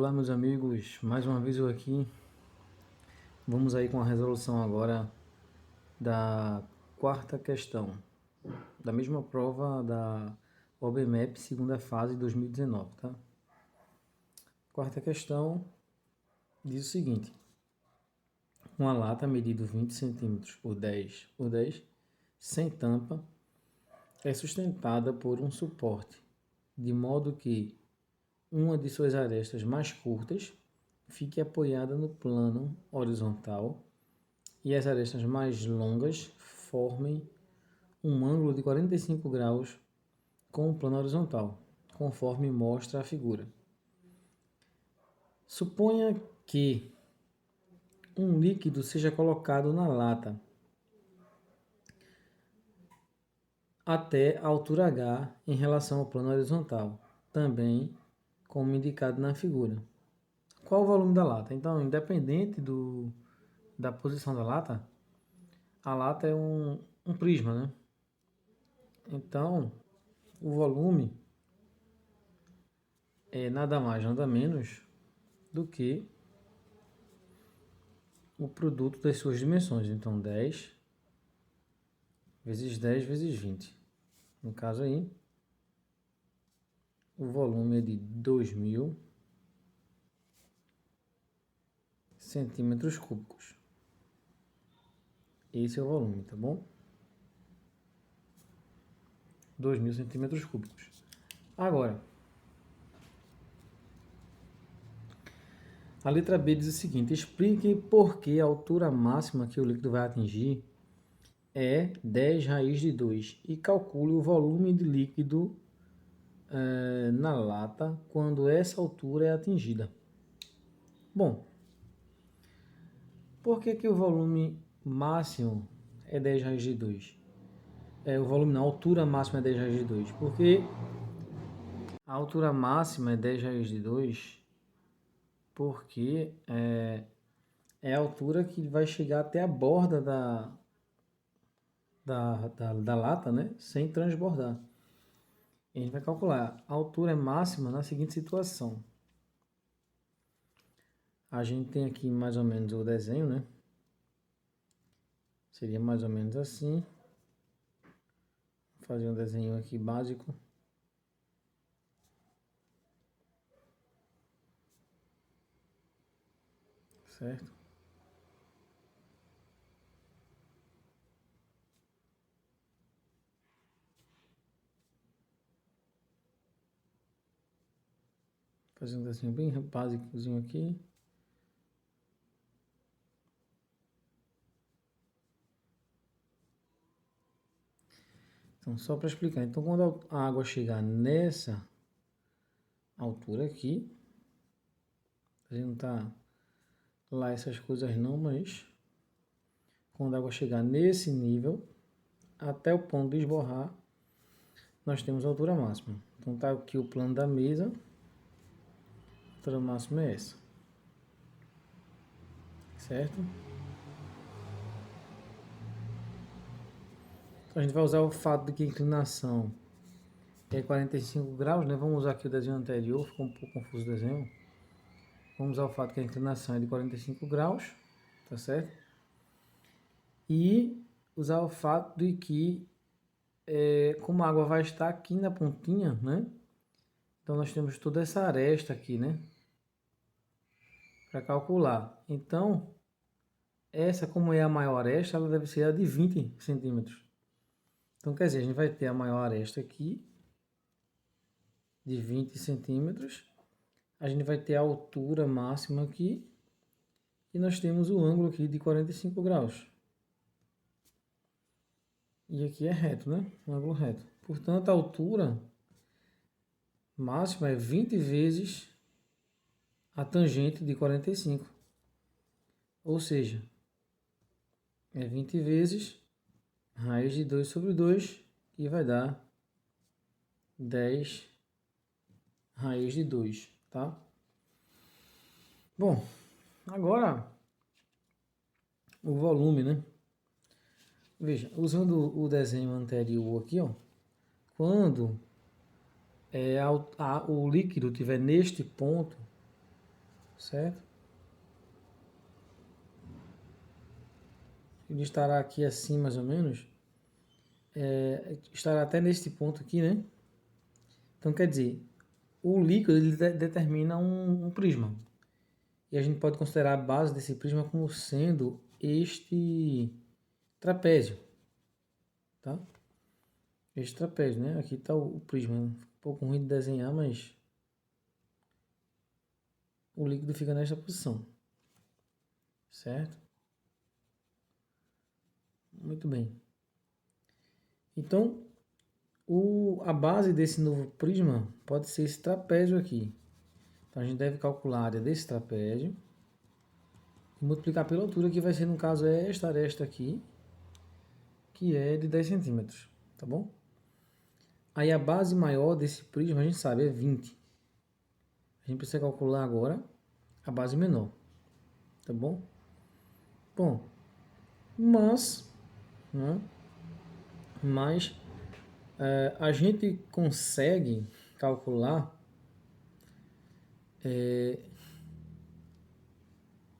Olá, meus amigos, mais uma vez eu aqui. Vamos aí com a resolução agora da quarta questão, da mesma prova da OBMEP, segunda fase, 2019, tá? Quarta questão diz o seguinte: uma lata medida 20 centímetros por 10 por 10, sem tampa, é sustentada por um suporte, de modo que uma de suas arestas mais curtas fique apoiada no plano horizontal e as arestas mais longas formem um ângulo de 45 graus com o plano horizontal, conforme mostra a figura. Suponha que um líquido seja colocado na lata até a altura H em relação ao plano horizontal, também como indicado na figura. Qual o volume da lata? Então, independente da posição da lata, a lata é um prisma, né? Então, o volume é nada mais, nada menos do que o produto das suas dimensões. Então, 10 vezes 10 vezes 20. No caso aí, o volume é de 2.000 centímetros cúbicos. Esse é o volume, tá bom? 2.000 centímetros cúbicos. Agora, a letra B diz o seguinte: explique por que a altura máxima que o líquido vai atingir é 10 raiz de 2 e calcule o volume de líquido na lata quando essa altura é atingida. Bom, por que o volume máximo é 10 raiz de 2? O volume não, a altura máxima é 10 raiz de 2. Porque a altura máxima é 10 raiz de 2 porque é a altura que vai chegar até a borda da lata, né? Sem transbordar. E a gente vai calcular a altura máxima na seguinte situação. A gente tem aqui mais ou menos o desenho, né? Seria mais ou menos assim. Vou fazer um desenho aqui básico. Certo? Fazer um desenho bem básicozinho aqui. Então, só para explicar. Então, quando a água chegar nessa altura aqui, a gente não tá lá essas coisas não, mas quando a água chegar nesse nível, até o ponto de esborrar, nós temos a altura máxima. Então, tá aqui o plano da mesa. A altura máxima é essa. Certo? Então, a gente vai usar o fato de que a inclinação é 45 graus, né? Vamos usar aqui o desenho anterior, ficou um pouco confuso o desenho. Vamos usar o fato que a inclinação é de 45 graus, tá certo? E usar o fato de que, como a água vai estar aqui na pontinha, né? Então, nós temos toda essa aresta aqui, né? Para calcular. Então, essa, como é a maior aresta, ela deve ser a de 20 centímetros. Então, quer dizer, a gente vai ter a maior aresta aqui, de 20 centímetros. A gente vai ter a altura máxima aqui. E nós temos o ângulo aqui de 45 graus. E aqui é reto, né? Um ângulo reto. Portanto, a altura máxima é 20 vezes a tangente de 45. Ou seja, é 20 vezes raiz de 2 sobre 2, que vai dar 10 raiz de 2, tá? Bom, agora o volume, né? Veja, usando o desenho anterior aqui, ó, quando o líquido estiver neste ponto, certo? Ele estará aqui assim, mais ou menos. Estará até neste ponto aqui, né? Então, quer dizer, o líquido ele determina um prisma. E a gente pode considerar a base desse prisma como sendo este trapézio, tá? Este trapézio, né? Aqui está o prisma. Um pouco ruim de desenhar, mas o líquido fica nesta posição, certo? Muito bem. Então, a base desse novo prisma pode ser esse trapézio aqui. Então, a gente deve calcular a área desse trapézio e multiplicar pela altura, que vai ser, no caso, esta aresta aqui, que é de 10 centímetros, tá bom? Aí a base maior desse prisma, a gente sabe, é 20. A gente precisa calcular agora a base menor, tá bom? Bom, mas, né, a gente consegue calcular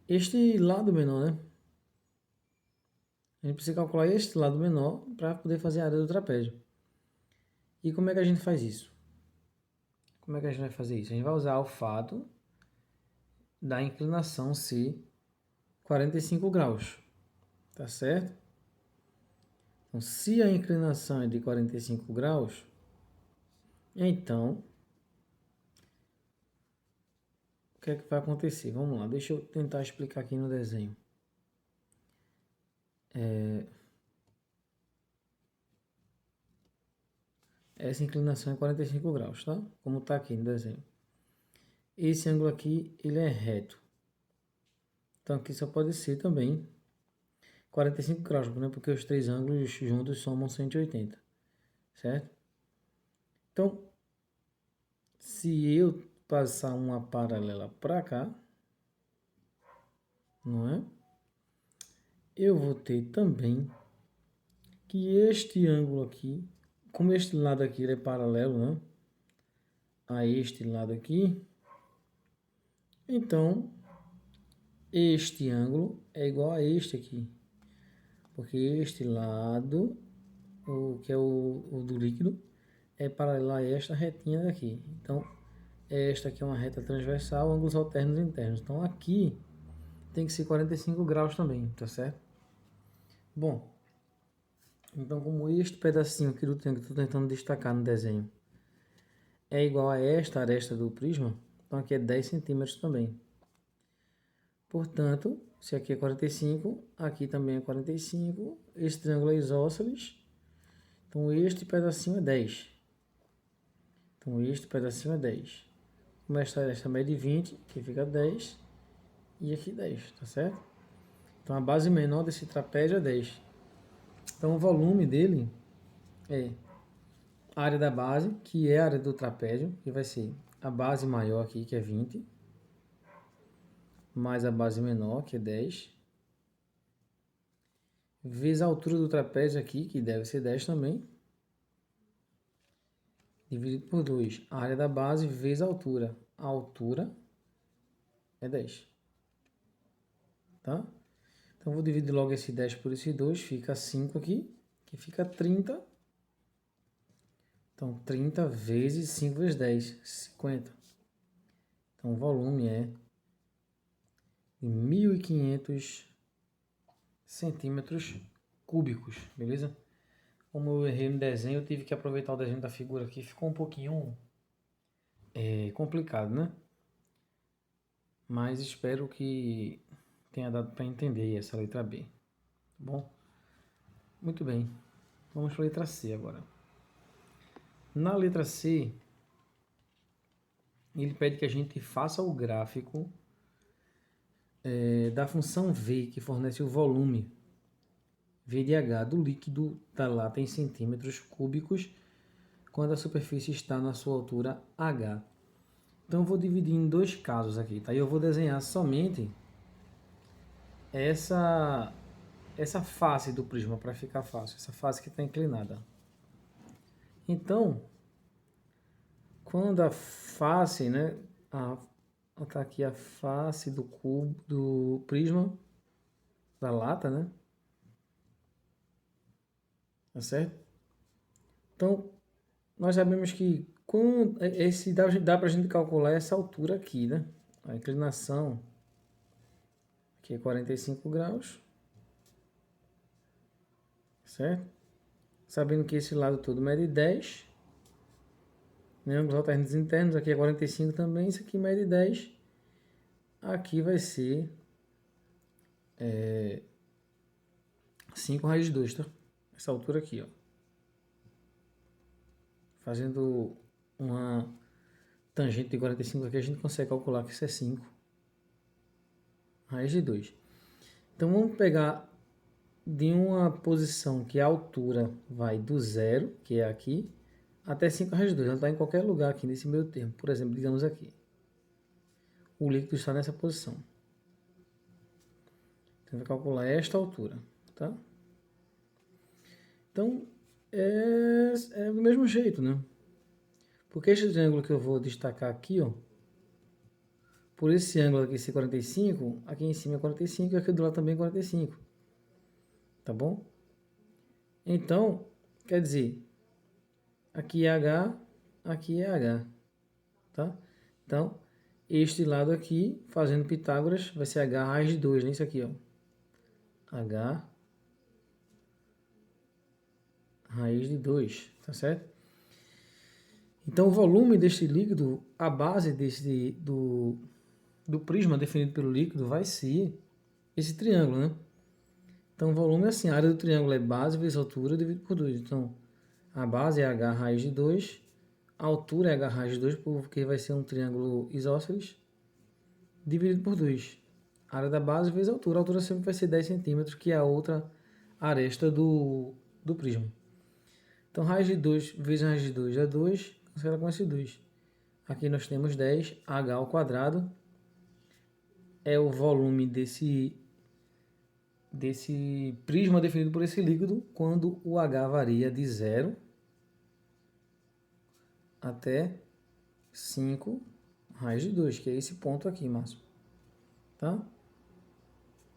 este lado menor, né? A gente precisa calcular este lado menor para poder fazer a área do trapézio. E como é que a gente faz isso? Como é que a gente vai fazer isso? A gente vai usar o fato da inclinação ser 45 graus, tá certo? Então, se a inclinação é de 45 graus, então, o que é que vai acontecer? Vamos lá, deixa eu tentar explicar aqui no desenho. Essa inclinação é 45 graus, tá? Como está aqui no desenho. Esse ângulo aqui, ele é reto. Então, aqui só pode ser também 45 graus, né? Porque os três ângulos juntos somam 180, certo? Então, se eu passar uma paralela para cá, não é? Eu vou ter também que este ângulo aqui, como este lado aqui ele é paralelo, né, a este lado aqui, então este ângulo é igual a este aqui, porque este lado, que é o do líquido, é paralelo a esta retinha daqui. Então, esta aqui é uma reta transversal, ângulos alternos internos. Então, aqui tem que ser 45 graus também, tá certo? Bom, então como este pedacinho aqui do triângulo que eu estou tentando destacar no desenho é igual a esta aresta do prisma, então aqui é 10 centímetros também. Portanto, se aqui é 45, aqui também é 45, esse triângulo é isósceles, então este pedacinho é 10. Então este pedacinho é 10. Como esta aresta mede 20, aqui fica 10 e aqui 10, tá certo? Então a base menor desse trapézio é 10. Então o volume dele é a área da base, que é a área do trapézio, que vai ser a base maior aqui, que é 20, mais a base menor, que é 10, vezes a altura do trapézio aqui, que deve ser 10 também, dividido por 2. A área da base vezes a altura. A altura é 10. Tá? Então, vou dividir logo esse 10 por esse 2, fica 5 aqui, que fica 30. Então, 30 vezes 5 vezes 10, 50. Então, o volume é de 1.500 centímetros cúbicos, beleza? Como eu errei no desenho, eu tive que aproveitar o desenho da figura aqui, ficou um pouquinho complicado, né? Mas espero que tenha dado para entender essa letra B, tá bom? Muito bem, vamos para a letra C agora. Na letra C, ele pede que a gente faça o gráfico da função V, que fornece o volume V de H do líquido da lata em centímetros cúbicos, quando a superfície está na sua altura H. Então eu vou dividir em dois casos aqui, tá? E eu vou desenhar somente essa face do prisma para ficar fácil, essa face que está inclinada. Então, quando a face, né, Tá aqui a face do cubo, do prisma, da lata, né? Tá certo? Então, nós sabemos que dá para a gente calcular essa altura aqui, né? A inclinação aqui é 45 graus, certo? Sabendo que esse lado todo mede 10, né? Os alternos internos, aqui é 45 também, isso aqui mede 10. Aqui vai ser 5 raiz de 2, tá? Essa altura aqui, ó. Fazendo uma tangente de 45 aqui, a gente consegue calcular que isso é 5 raiz de 2. Então, vamos pegar de uma posição que a altura vai do zero, que é aqui, até 5 raiz de 2. Ela está em qualquer lugar aqui nesse meio termo. Por exemplo, digamos aqui. O líquido está nessa posição. Então, vai calcular esta altura, tá? Então, é do mesmo jeito, né? Porque este triângulo que eu vou destacar aqui, ó, por esse ângulo aqui ser 45, aqui em cima é 45 e aqui do lado também é 45. Tá bom? Então, quer dizer, aqui é H, aqui é H. Tá? Então, este lado aqui, fazendo Pitágoras, vai ser H raiz de 2, né? Isso aqui, ó. H raiz de 2, tá certo? Então, o volume deste líquido, a base do prisma definido pelo líquido vai ser esse triângulo, né? Então, o volume é assim, a área do triângulo é base vezes altura dividido por 2. Então, a base é H raiz de 2, a altura é H raiz de 2, porque vai ser um triângulo isósceles, dividido por 2. A área da base vezes a altura. A altura sempre vai ser 10 centímetros, que é a outra aresta do prisma. Então, raiz de 2 vezes raiz de 2 é 2, cancela com esse 2. Aqui nós temos 10, H ao quadrado, é o volume desse prisma definido por esse líquido quando o H varia de 0 até 5 raiz de 2, que é esse ponto aqui, máximo. Tá?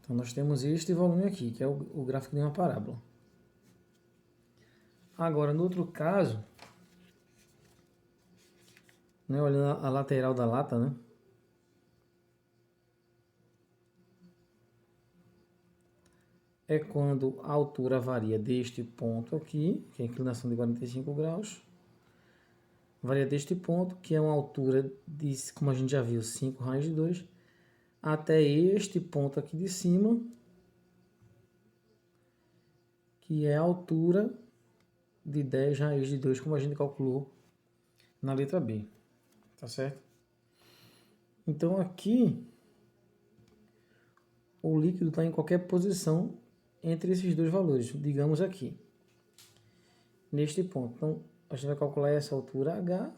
Então, nós temos este volume aqui, que é o gráfico de uma parábola. Agora, no outro caso, né, olhando a lateral da lata, né? É quando a altura varia deste ponto aqui, que é a inclinação de 45 graus, varia deste ponto, que é uma altura de, como a gente já viu, 5 raiz de 2, até este ponto aqui de cima, que é a altura de 10 raiz de 2, como a gente calculou na letra B. Tá certo? Então aqui, o líquido está em qualquer posição entre esses dois valores, digamos aqui, neste ponto. Então, a gente vai calcular essa altura H,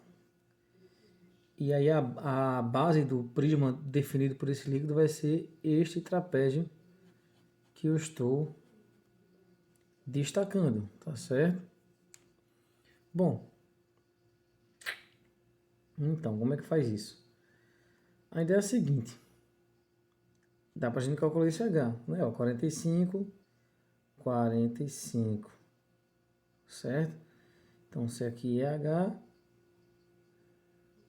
e aí a base do prisma definido por esse líquido vai ser este trapézio que eu estou destacando, tá certo? Bom, então, como é que faz isso? A ideia é a seguinte, dá para a gente calcular esse H, né? Ó, 45, certo? Então, se aqui é H,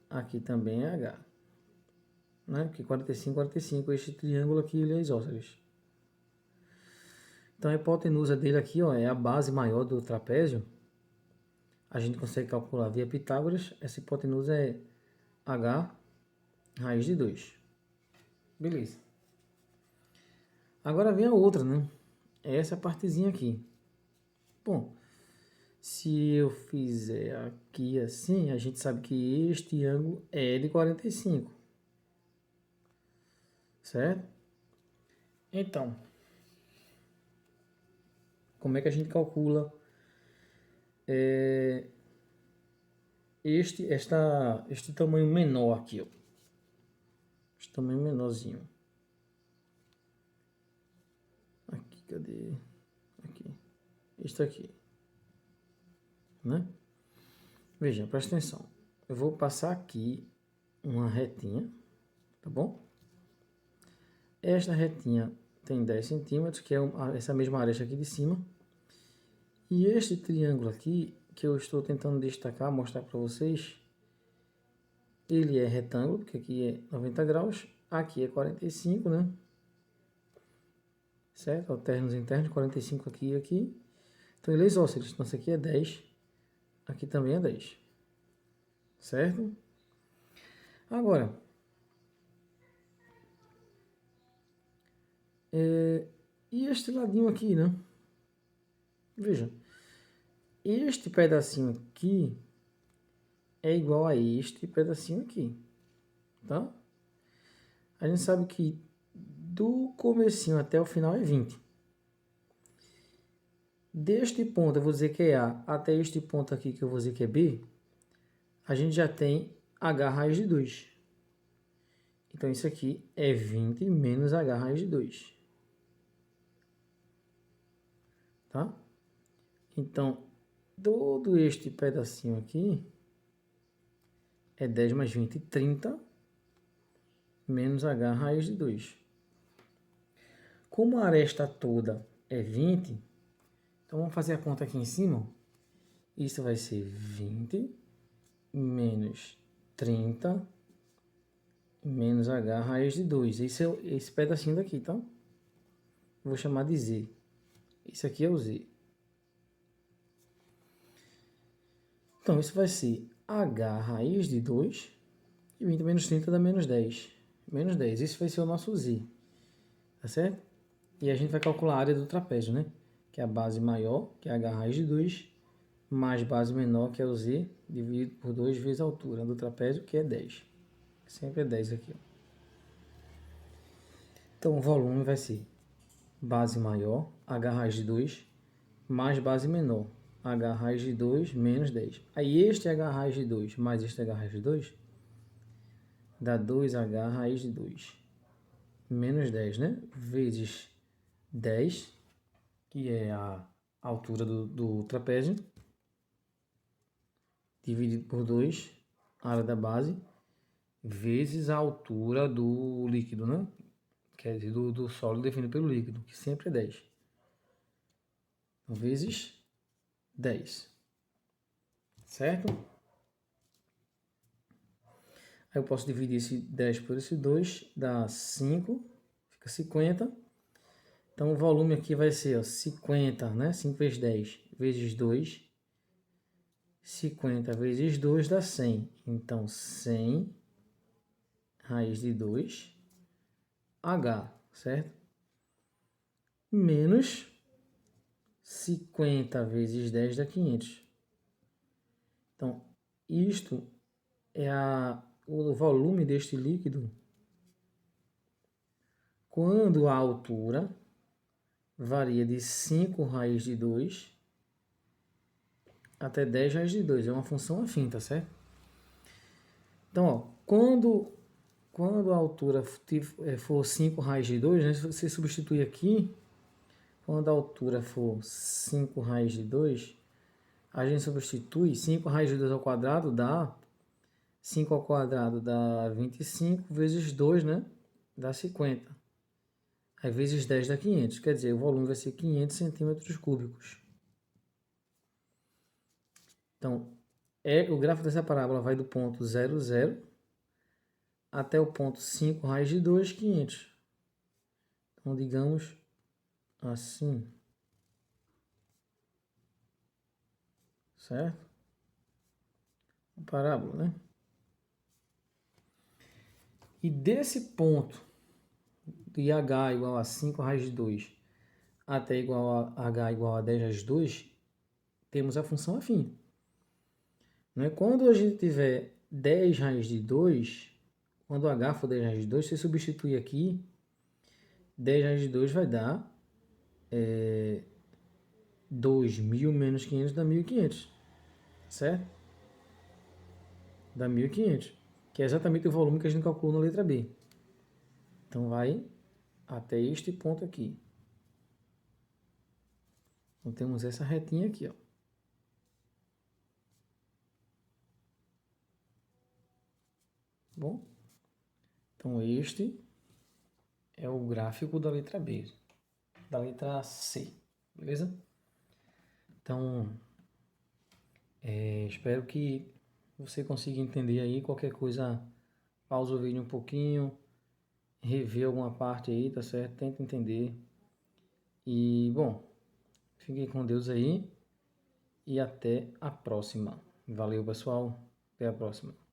aqui também é H, né? Porque 45, este triângulo aqui ele é isósceles. Então, a hipotenusa dele aqui, ó, é a base maior do trapézio. A gente consegue calcular via Pitágoras. Essa hipotenusa é H raiz de 2. Beleza. Agora vem a outra, né? Essa partezinha aqui. Bom, se eu fizer aqui assim, a gente sabe que este ângulo é de 45. Certo? Então, como é que a gente calcula este tamanho menor aqui, ó? Este tamanho menorzinho. Aqui, cadê? Aqui. Este aqui. Né? Veja, presta atenção. Eu vou passar aqui uma retinha, tá bom? Esta retinha tem 10 centímetros, que é essa mesma aresta aqui de cima. E este triângulo aqui, que eu estou tentando destacar, mostrar para vocês, ele é retângulo, porque aqui é 90 graus, aqui é 45, né? Certo? Alternos internos, 45 aqui e aqui. Então ele é isósceles, então esse aqui é 10, aqui também é 10. Certo? Agora, e este ladinho aqui, né? Veja, este pedacinho aqui é igual a este pedacinho aqui, tá? A gente sabe que do comecinho até o final é 20. Deste ponto eu vou dizer que é A até este ponto aqui que eu vou dizer que é B, a gente já tem H raiz de 2. Então isso aqui é 20 menos H raiz de 2. Tá? Então, todo este pedacinho aqui é 10 mais 20, 30, menos H raiz de 2. Como a aresta toda é 20, então vamos fazer a conta aqui em cima. Isso vai ser 20 menos 30 menos H raiz de 2. Esse é esse pedacinho daqui, tá? Vou chamar de Z. Isso aqui é o Z. Então, isso vai ser H raiz de 2 e 20 menos 30 dá menos 10. Menos 10. Isso vai ser o nosso Z. Tá certo? E a gente vai calcular a área do trapézio, né? Que é a base maior, que é H raiz de 2, mais base menor, que é o Z, dividido por 2 vezes a altura do trapézio, que é 10. Sempre é 10 aqui, ó. Então, o volume vai ser base maior, H raiz de 2, mais base menor, H raiz de 2 menos 10. Aí este H raiz de 2 mais este H raiz de 2 dá 2H raiz de 2 menos 10, né? Vezes 10, que é a altura do trapézio, dividido por 2, a área da base, vezes a altura do líquido, né? Quer dizer, do sólido definido pelo líquido, que sempre é 10. Então, vezes 10. Certo? Aí eu posso dividir esse 10 por esse 2, dá 5, fica 50. Então o volume aqui vai ser, ó, 50, né? 5 vezes 10 vezes 2. 50 vezes 2 dá 100. Então 100 raiz de 2 H, certo? Menos 50 vezes 10 dá 500. Então, isto é o volume deste líquido quando a altura varia de 5 raiz de 2 até 10 raiz de 2. É uma função afim, tá certo? Então, ó, quando a altura for 5 raiz de 2, né, se você substituir aqui, quando a altura for 5 raiz de 2, a gente substitui 5 raiz de 2 ao quadrado dá 5 ao quadrado dá 25 vezes 2, né? Dá 50. Aí vezes 10 dá 500. Quer dizer, o volume vai ser 500 centímetros cúbicos. Então, o gráfico dessa parábola vai do ponto 0, 0 até o ponto 5 raiz de 2, 500. Então, digamos assim. Certo? Uma parábola, né? E desse ponto de h igual a 5 raiz de 2 até igual a h igual a 10 raiz de 2, temos a função afim. Né? Quando a gente tiver 10 raiz de 2, quando h for 10 raiz de 2, você substitui aqui, 10 raiz de 2 vai dar 2.000 menos 500 dá 1.500, certo? Dá 1.500, que é exatamente o volume que a gente calculou na letra B. Então vai até este ponto aqui. Então temos essa retinha aqui, ó. Bom? Então, este é o gráfico da letra B, da letra C, beleza? Então, espero que você consiga entender aí. Qualquer coisa, pausa o vídeo um pouquinho, rever alguma parte aí, tá certo? Tenta entender. E, bom, fiquem com Deus aí e até a próxima. Valeu, pessoal. Até a próxima.